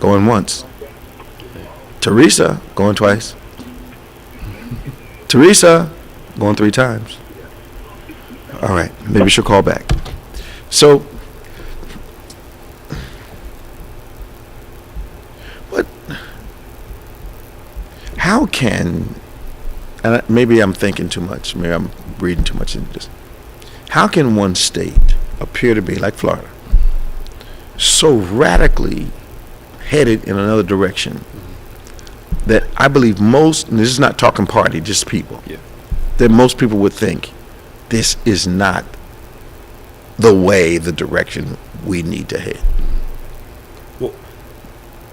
going once. Teresa, going twice. Teresa, going 3 times. All right, maybe she'll call back. So, how can, and maybe I'm thinking too much, maybe I'm reading too much into this. How can one state appear to be, like Florida, so radically headed in another direction that I believe most, and this is not talking party, just people, that most people would think this is not the direction we need to head? Well,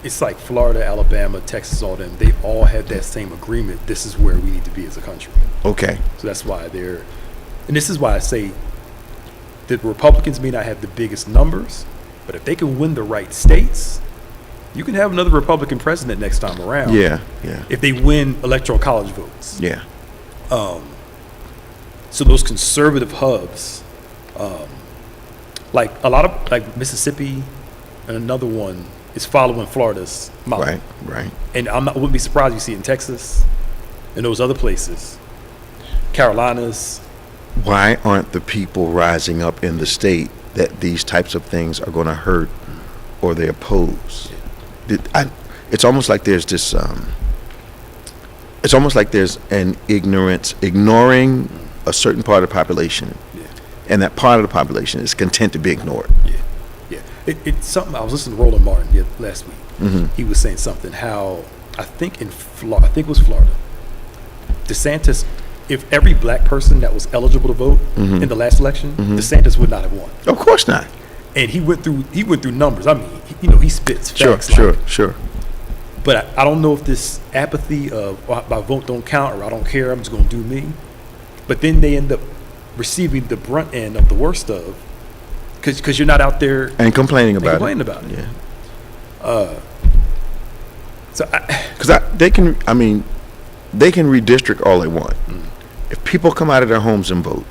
it's like Florida, Alabama, Texas, all them, they all have that same agreement. This is where we need to be as a country. Okay. So that's why and this is why I say that Republicans may not have the biggest numbers, but if they can win the right states, you can have another Republican president next time around. Yeah. If they win electoral college votes. Yeah. So those conservative hubs, like a lot of, like Mississippi and another one is following Florida's model. Right. And wouldn't be surprised you see it in Texas and those other places, Carolinas. Why aren't the people rising up in the state that these types of things are going to hurt or they oppose? It's almost like there's this, it's almost like there's an ignoring a certain part of the population. Yeah. And that part of the population is content to be ignored. Yeah. It's something, I was listening to Roland Martin last week. Mm-hmm. He was saying something, how, I think it was Florida, DeSantis, if every black person that was eligible to vote in the last election, DeSantis would not have won. Of course not. And he went through numbers. I mean, he spits facts. Sure. But I don't know if this apathy of my vote don't count or I don't care, I'm just going to do me. But then they end up receiving the brunt end of the worst of, because you're not out there and complaining about it. Yeah. So they can redistrict all they want. If people come out of their homes and vote,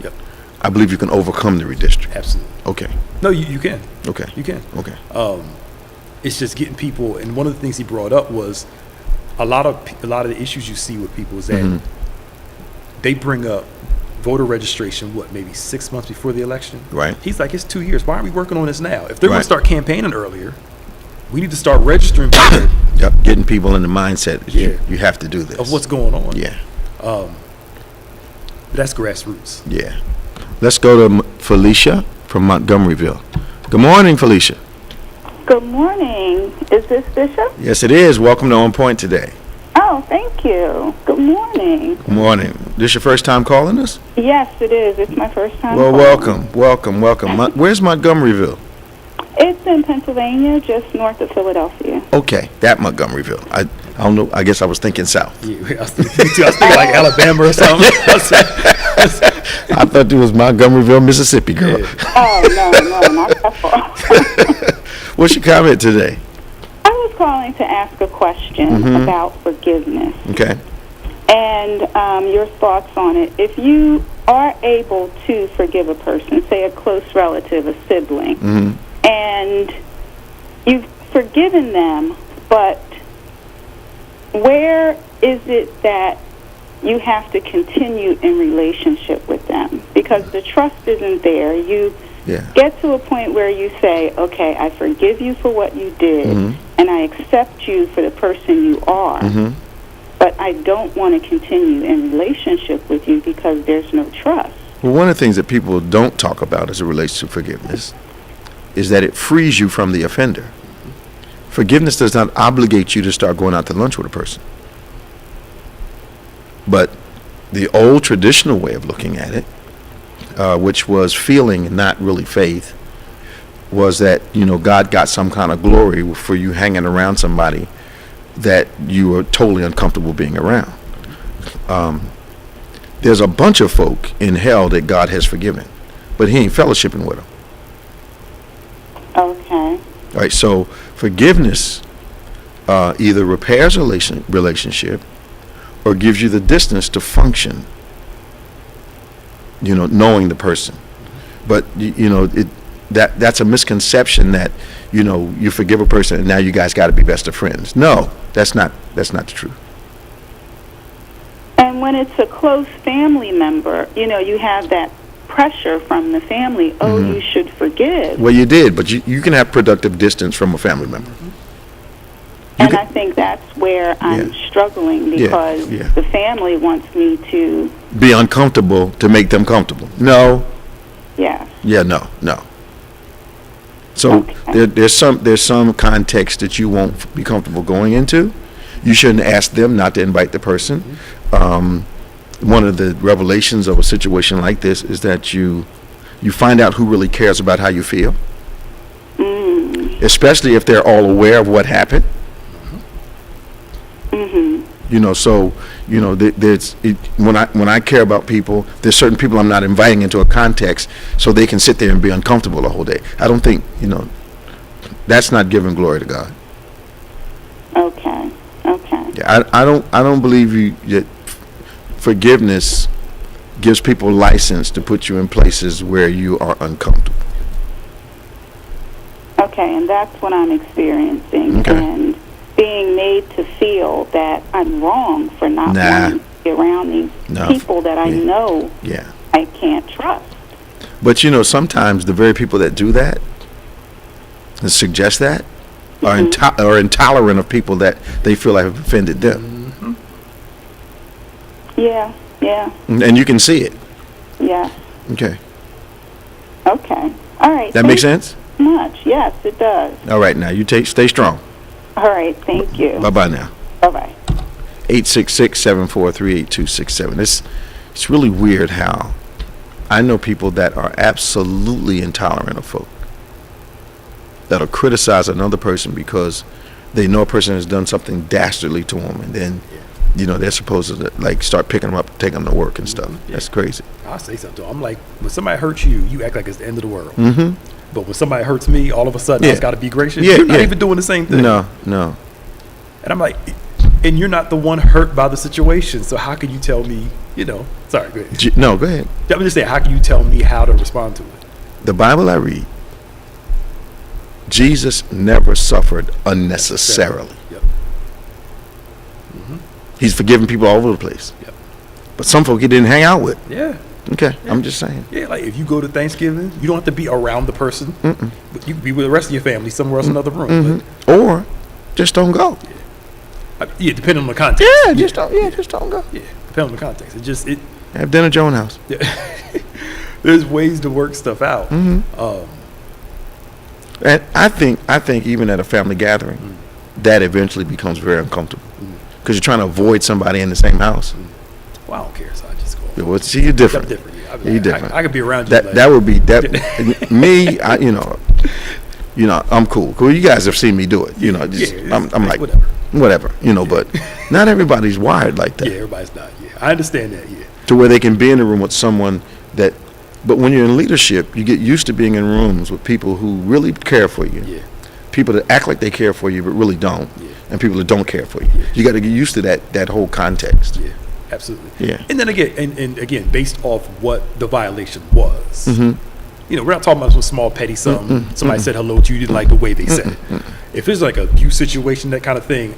I believe you can overcome the redistrict. Absolutely. Okay. No, you can. Okay. You can. Okay. It's just getting people, and one of the things he brought up was a lot of the issues you see with people is that they bring up voter registration, maybe 6 months before the election? Right. He's like, it's 2 years. Why are we working on this now? If they're going to start campaigning earlier, we need to start registering people. Getting people in the mindset that you have to do this. Of what's going on. Yeah. But that's grassroots. Yeah. Let's go to Felicia from Montgomeryville. Good morning, Felicia. Good morning. Is this Bishop? Yes, it is. Welcome to On Point today. Oh, thank you. Good morning. Good morning. This your first time calling us? Yes, it is. It's my first time Well, calling. welcome. Where's Montgomeryville? It's in Pennsylvania, just north of Philadelphia. Okay, that Montgomeryville. I don't know. I guess I was thinking south. Yeah, I was thinking like Alabama or something. I thought it was Montgomeryville, Mississippi, girl. Yeah. Oh, no, not that far. What's your comment today? I was calling to ask a question about forgiveness. Okay. And your thoughts on it. If you are able to forgive a person, say a close relative, a sibling, and you've forgiven them, but where is it that you have to continue in relationship with them? Because the trust isn't there. You get to a point where you say, okay, I forgive you for what you did, and I accept you for the person you are, but I don't want to continue in relationship with you because there's no trust. Well, one of the things that people don't talk about as it relates to forgiveness is that it frees you from the offender. Forgiveness does not obligate you to start going out to lunch with a person. But the old traditional way of looking at it, which was feeling and not really faith, was that, God got some kind of glory for you hanging around somebody that you were totally uncomfortable being around. There's a bunch of folk in hell that God has forgiven, but he ain't fellowshipping with them. Okay. All right, so forgiveness either repairs a relationship or gives you the distance to function, knowing the person. But, that's a misconception that, you forgive a person and now you guys got to be best of friends. No, that's not the truth. And when it's a close family member, you have that pressure from the family, you should forgive. Well, you did, but you can have productive distance from a family member. And I think that's where I'm struggling because the family wants me to be uncomfortable to make them comfortable. No. Yeah. Yeah, no. So there's some context that you won't be comfortable going into. You shouldn't ask them not to invite the person. One of the revelations of a situation like this is that you find out who really cares about how you feel, especially if they're all aware of what happened. When I care about people, there's certain people I'm not inviting into a context so they can sit there and be uncomfortable the whole day. I don't think, that's not giving glory to God. Okay. Yeah, I don't believe that forgiveness gives people license to put you in places where you are uncomfortable. Okay, and that's what I'm experiencing. Okay. And being made to feel that I'm wrong for not wanting to be around these people that I know I can't trust. But you know, sometimes the very people that do that and suggest that are intolerant of people that they feel like have offended them. Yeah. And you can see it. Yeah. Okay. Okay. All right. That makes sense? Much. Yes, it does. All right, now you stay strong. All right. Thank you. Bye-bye now. Bye-bye. 866-743-8267. It's really weird how I know people that are absolutely intolerant of folk, that'll criticize another person because they know a person has done something dastardly to them, and then you know they're supposed to like start picking them up, taking them to work and stuff. That's crazy. I'll say something to them. I'm like, when somebody hurts you, you act like it's the end of the world. Mm-hmm. But when somebody hurts me, all of a sudden I just got to be gracious. Yeah, You're not even doing the same thing. No. And I'm like, and you're not the one hurt by the situation. So how can you tell me, sorry, go ahead. No, go ahead. I'm just saying, how can you tell me how to respond to it? The Bible I read, Jesus never suffered unnecessarily. Yep. He's forgiven people all over the place. Yep. But some folk he didn't hang out with. Yeah. Okay, I'm just saying. Yeah, like if you go to Thanksgiving, you don't have to be around the person. But you can be with the rest of your family somewhere else in another room. Or just don't go. Yeah, depending on the context. Yeah, just don't go. Yeah, depending on the context. Have dinner at your own house. Yeah. There's ways to work stuff out. And I think even at a family gathering, that eventually becomes very uncomfortable because you're trying to avoid somebody in the same house. Well, I don't care, so I just go. Yeah, well, see, you're different. I'm different. Yeah. You're different. I could be around you. That would be that. Me, I'm cool. Cool. You guys have seen me do it. I'm like whatever. But not everybody's wired like that. Yeah, everybody's not. Yeah, I understand that. Yeah. To where they can be in a room with someone that. But when you're in leadership, you get used to being in rooms with people who really care for you. Yeah. People that act like they care for you but really don't. Yeah. And people that don't care for you. Yeah. You got to get used to that whole context. Yeah, absolutely. Yeah. And then again, based off what the violation was. We're not talking about some small petty something. Somebody said hello to you, didn't like the way they said it. If it's like a abuse situation, that kind of thing,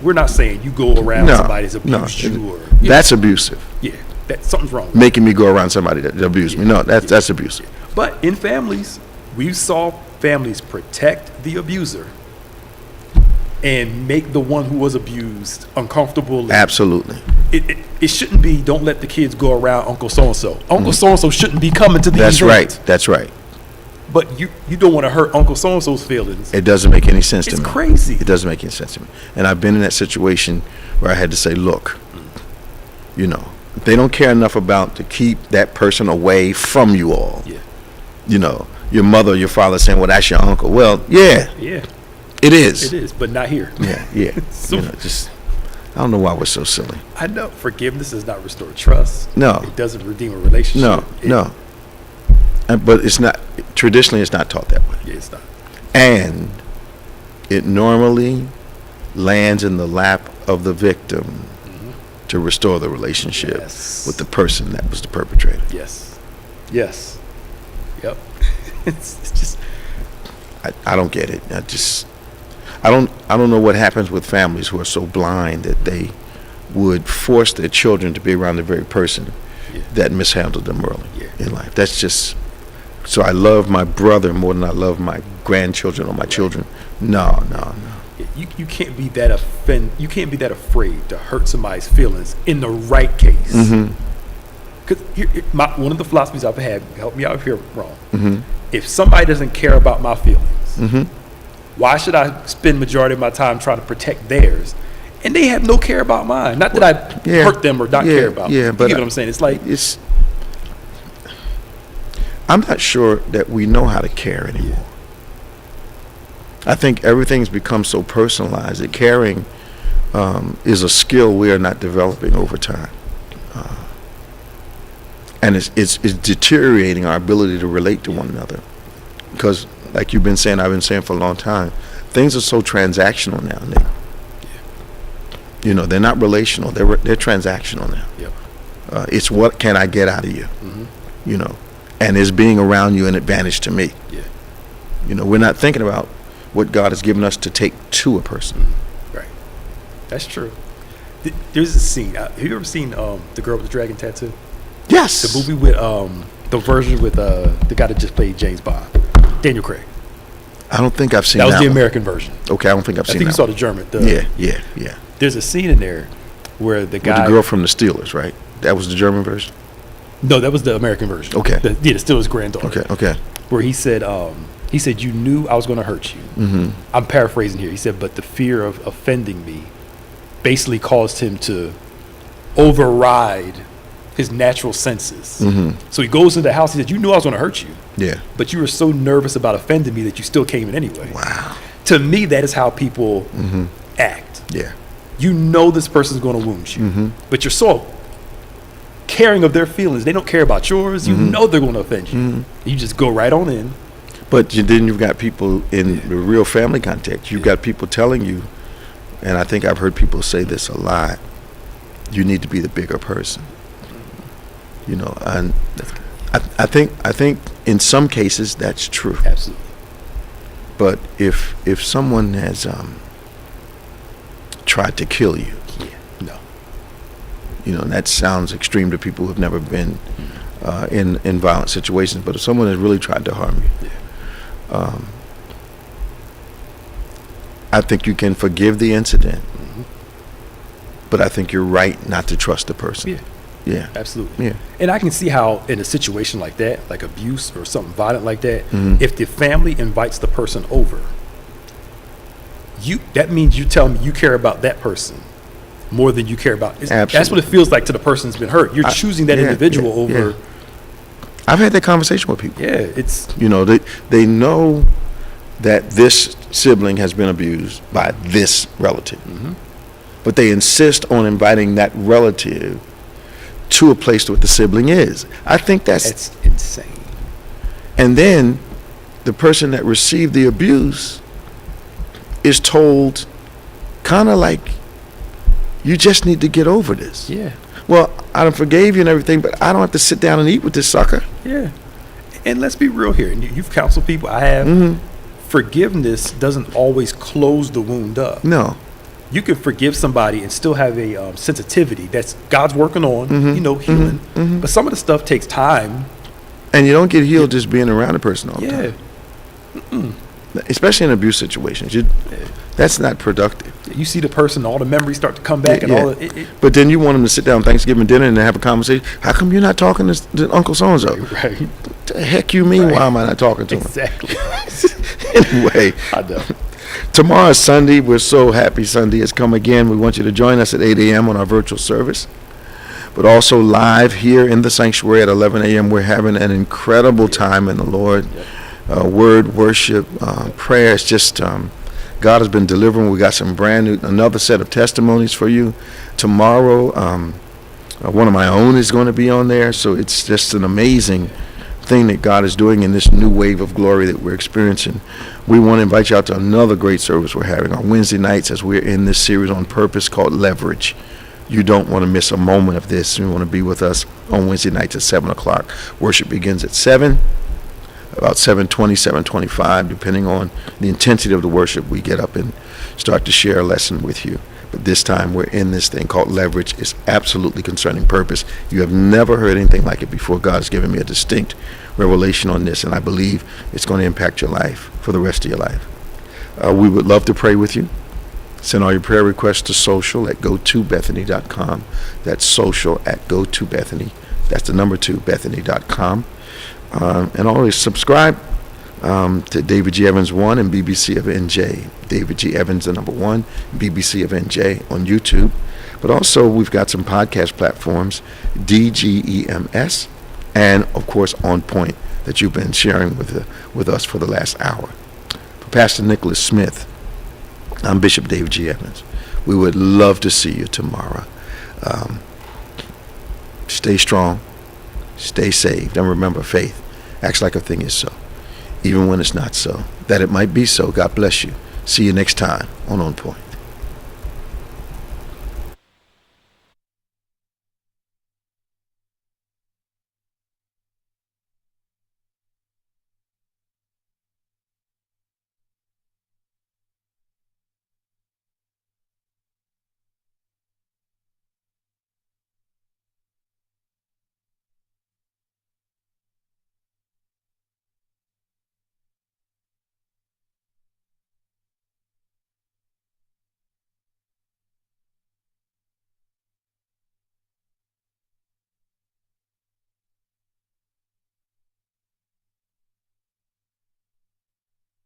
we're not saying you go around somebody that's abused you. That's abusive. Yeah. That something's wrong. Making me go around somebody that abused me. No, that's abusive. But in families, we saw families protect the abuser and make the one who was abused uncomfortable. Absolutely. It shouldn't be, don't let the kids go around Uncle So-and-so. Uncle So-and-so shouldn't be coming to these events. That's right. But you don't want to hurt Uncle So-and-so's feelings. It doesn't make any sense to me. It's crazy. It doesn't make any sense to me. And I've been in that situation where I had to say, look, they don't care enough about to keep that person away from you all. Yeah. Your mother or your father saying, well, that's your uncle. Well, yeah. Yeah. It is. It is, but not here. Yeah. So, I don't know why we're so silly. I know forgiveness does not restore trust. No. It doesn't redeem a relationship. No. But it's not, traditionally it's not taught that way. Yeah, it's not. And it normally lands in the lap of the victim to restore the relationship with the person that was the perpetrator. Yes. Yep. It's just. I don't get it. I don't know what happens with families who are so blind that they would force their children to be around the very person that mishandled them early in life. That's just. So I love my brother more than I love my grandchildren or my children. No. You can't be that You can't be that afraid to hurt somebody's feelings in the right case. Because one of the philosophies I've had, help me out if you're wrong. If somebody doesn't care about my feelings, why should I spend majority of my time trying to protect theirs? And they have no care about mine. Not that I hurt them or not care about them. Yeah, but you get what I'm saying? It's like I'm not sure that we know how to care anymore. I think everything's become so personalized that caring is a skill we are not developing over time. And it's deteriorating our ability to relate to one another. Because, like I've been saying for a long time, things are so transactional now, Nick. They're not relational. They're transactional now. Yep. It's what can I get out of you, you know, and is being around you an advantage to me? Yeah. You know, we're not thinking about what God has given us to take to a person. Right. That's true. There's a scene. Have you ever seen The Girl with the Dragon Tattoo? Yes. The movie with the version with the guy that just played James Bond, Daniel Craig. I don't think I've seen that. That was the one. American version. Okay, I don't think I've seen that. I think you saw one. the German. Yeah. There's a scene in there where the guy, with the girl from the Steelers, right? That was the German version. No, that was the American version. Okay. The Steelers' granddaughter. Okay. Where he said, you knew I was going to hurt you. Mm-hmm. I'm paraphrasing here. He said, but the fear of offending me basically caused him to override his natural senses. Mm-hmm. So he goes into the house. He said, you knew I was going to hurt you. Yeah. But you were so nervous about offending me that you still came in anyway. Wow. To me, that is how people act. Yeah. You know this person's going to wound you, but you're so caring of their feelings. They don't care about yours. You know they're going to offend you. You just go right on in. But then you've got people in the real family context. You've got people telling you, and I think I've heard people say this a lot, you need to be the bigger person. You know, and I think in some cases that's true. Absolutely. But if someone has tried to kill you, no. You know, that sounds extreme to people who've never been in violent situations. But if someone has really tried to harm you, I think you can forgive the incident, but I think you're right not to trust the person. Yeah, absolutely. Yeah, and I can see how in a situation like that, like abuse or something violent like that, if the family invites the person over, that means you tell me you care about that person more than you care about. That's what it feels like to the person who's been hurt. You're choosing that individual over. Yeah. I've had that conversation with people. Yeah, it's, you know, they know that this sibling has been abused by this relative, but they insist on inviting that relative to a place where the sibling is. I think that's insane. And then the person that received the abuse is told, kind of like, you just need to get over this. Yeah. Well, I done forgave you and everything, but I don't have to sit down and eat with this sucker. Yeah. And let's be real here. And you've counseled people. I have. Forgiveness doesn't always close the wound up. No. You can forgive somebody and still have a sensitivity that's God's working on, healing. But some of the stuff takes time. And you don't get healed just being around a person all the time. Especially in abuse situations. That's not productive. You see the person, all the memories start to come back. But then you want them to sit down Thanksgiving dinner and have a conversation. How come you're not talking to Uncle So-and-so? Right. What the heck you mean, why am I not talking to him? Exactly. Anyway. I know. Tomorrow is Sunday. We're so happy Sunday has come again. We want you to join us at 8 a.m. on our virtual service. But also live here in the sanctuary at 11 a.m. We're having an incredible time in the Lord. Word, worship, prayer. It's just God has been delivering. We got some another set of testimonies for you. Tomorrow, one of my own is going to be on there. So it's just an amazing thing that God is doing in this new wave of glory that we're experiencing. We want to invite you out to another great service we're having on Wednesday nights as we're in this series on purpose called Leverage. You don't want to miss a moment of this. You want to be with us on Wednesday nights at 7 o'clock. Worship begins at 7, about 7:20, 7:25, depending on the intensity of the worship. We get up and start to share a lesson with you. But this time we're in this thing called Leverage. It's absolutely concerning purpose. You have never heard anything like it before. God has given me a distinct revelation on this, and I believe it's going to impact your life for the rest of your life. We would love to pray with you. Send all your prayer requests to social@gotobethany.com. That's social@gotobethany. That's the number 2, Bethany.com. And always subscribe to David G. Evans 1 and BBC of NJ. David G. Evans, the number 1, BBC of NJ on YouTube. But also we've got some podcast platforms, DGEMS, and of course OnPointe that you've been sharing with us for the last hour. For Pastor Nicholas Smith, I'm Bishop David G. Evans. We would love to see you tomorrow. Stay strong, stay saved, and remember, faith acts like a thing is so, even when it's not so. That it might be so. God bless you. See you next time on OnPointe.